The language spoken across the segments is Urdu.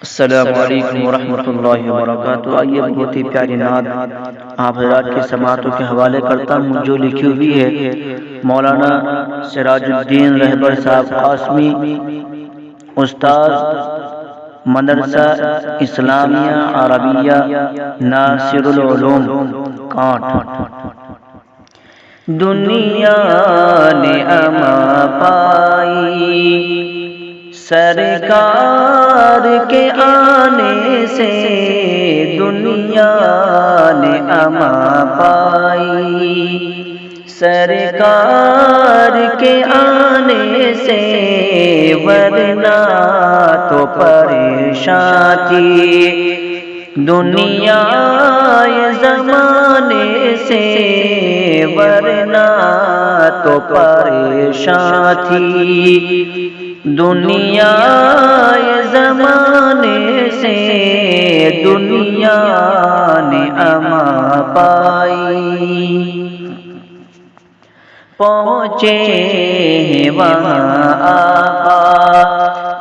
السلام علیکم ورحمۃ اللہ وبرکاتہ۔ آئیے بہت ہی پیاری نعت آپ حضرات کی سماعتوں کے حوالے کرتا ہوں جو لکھی ہوئی ہے مولانا سراج الدین رہبر صاحب قاسمی، استاد مدرسہ اسلامیہ عربیہ ناصر العلوم کانٹ۔ دنیا نے اما پائی سرکار کے آنے سے، دنیا نے اما پائی سرکار کے آنے سے، ورنہ تو پریشان تھی دنیا زمانے سے، ورنہ تو پریشان تھی دنیا زمانے سے، دنیا نے اما پائی۔ پہنچے وہاں آقا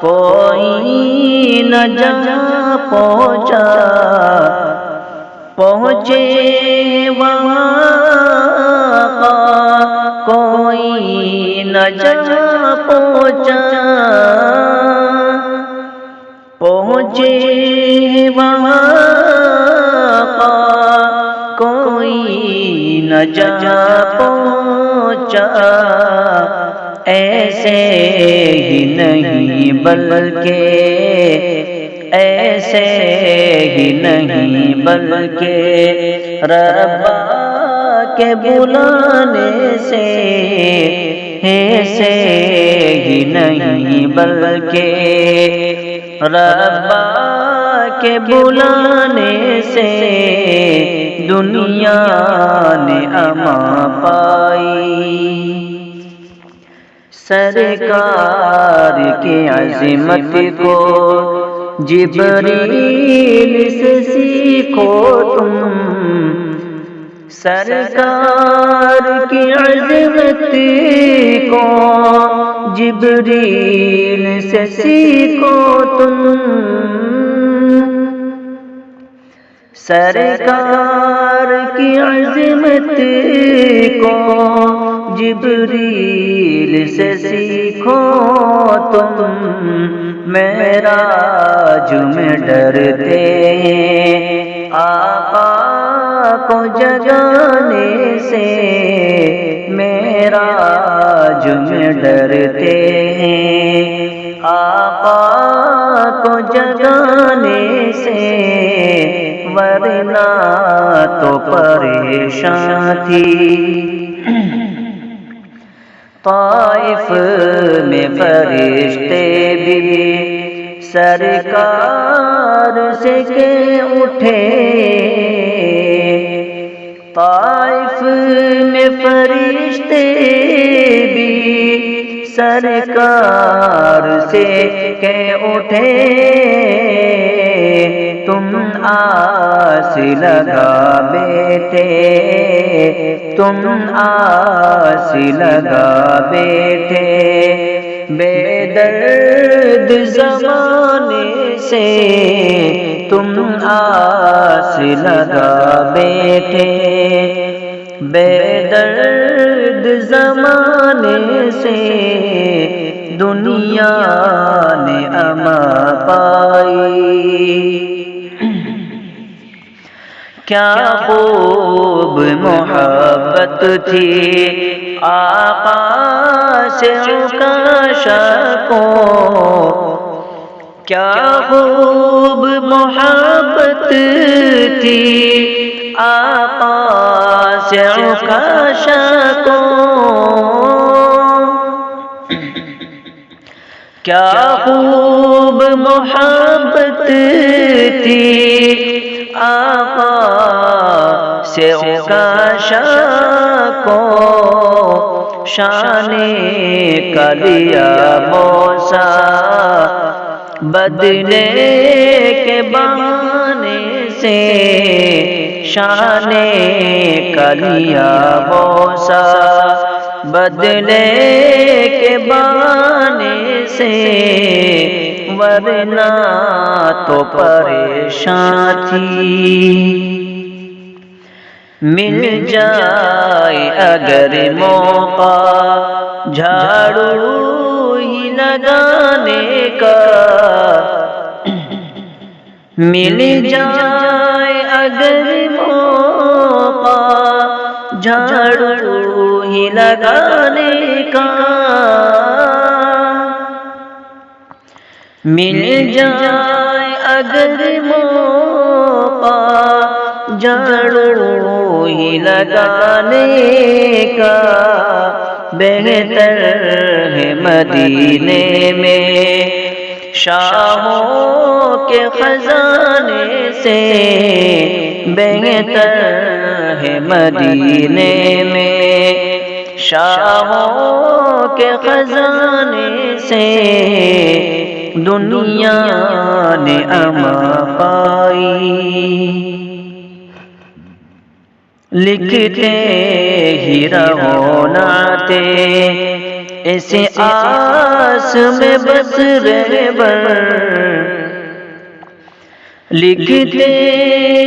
کوئی نہ جا پہنچا، پہنچے وہاں آقا کوئی نہ جا پہنچا، پہنچے وہاں آقا کوئی نہ جا پہنچا، ایسے ہی نہیں بلکہ ایسے ہی نہیں بلکہ ربا کے بلانے سے، ایسے ہی نہیں بلکہ ربا کے بلانے سے، دنیا نے اما پائی۔ سرکار کی عظمت کو جبریل سے سیکھو تم، سرکار کی عظمت کو جبریل سے سیکھو تم، سرکار کی عظمت کو جبریل سے سیکھو تم، معراج میں ڈرتے ہیں آقا کو جگانے سے، معراج میں ڈرتے ہیں آقا کو جگانے سے، ورنہ تو پریشان تھی طائف میں فرشتے بھی سرکار سے کہ اٹھے، طائف میں فرشتے بھی سرکار سے کہ اٹھے، تم آس لگا بیٹھے، تم آس لگا بیٹھے بے درد زمانے سے، تم آس لگا بیٹھے بے درد زمانے سے، دنیا نے اما پائی۔ کیا خوب محبت تھی آقا سے عکاشہ کو، کیا خوب محبت تھی آقا سے عکاشہ کو، کیا خوب محبت تھی آقا سے عکاشہ کو، شان کا لیا بوسہ بدلے کے بہانے سے، شان کا لیا بوسہ بدلے کے بہانے سے، ورنہ تو پریشان تھی۔ مل جائے اگر موقع جھاڑو ہی لگانے کا، مل جائے اگر موقع جھاڑو ہی لگانے کا، مل جائے اگر موقع جھاڑو ہی لگانے کا، بہتر ہے مدینے میں شاہوں کے خزانے سے، بہتر ہے مدینے میں شاہوں کے خزانے سے، دنیا نے اما پائی۔ لکھتے ہی رہو نعتیں ایسے آس میں بس رہبر، لکھتے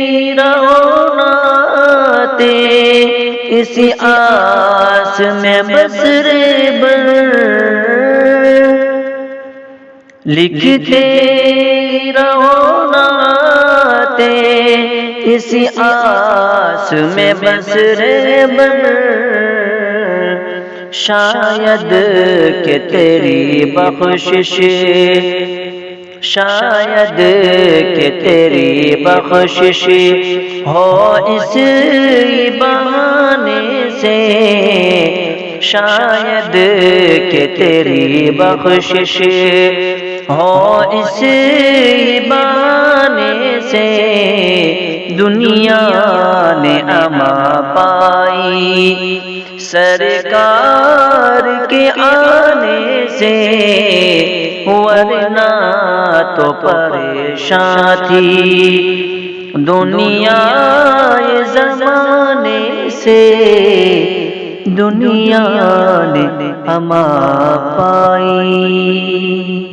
ہی رہو نعتیں ایسی آس میں بس رہبر، لکھتے ہی رہو نعتیں اسی آس میں بس رہبر، شاید کہ تیری بخشش، شاید کہ تیری بخشش ہو اس بہانے سے، شاید کہ تیری بخشش ہو اس بہانے سے، دنیا نے اما پائی سرکار کے آنے سے، ورنہ تو پریشان تھی دنیا زمانے سے، دنیا نے اما پائی۔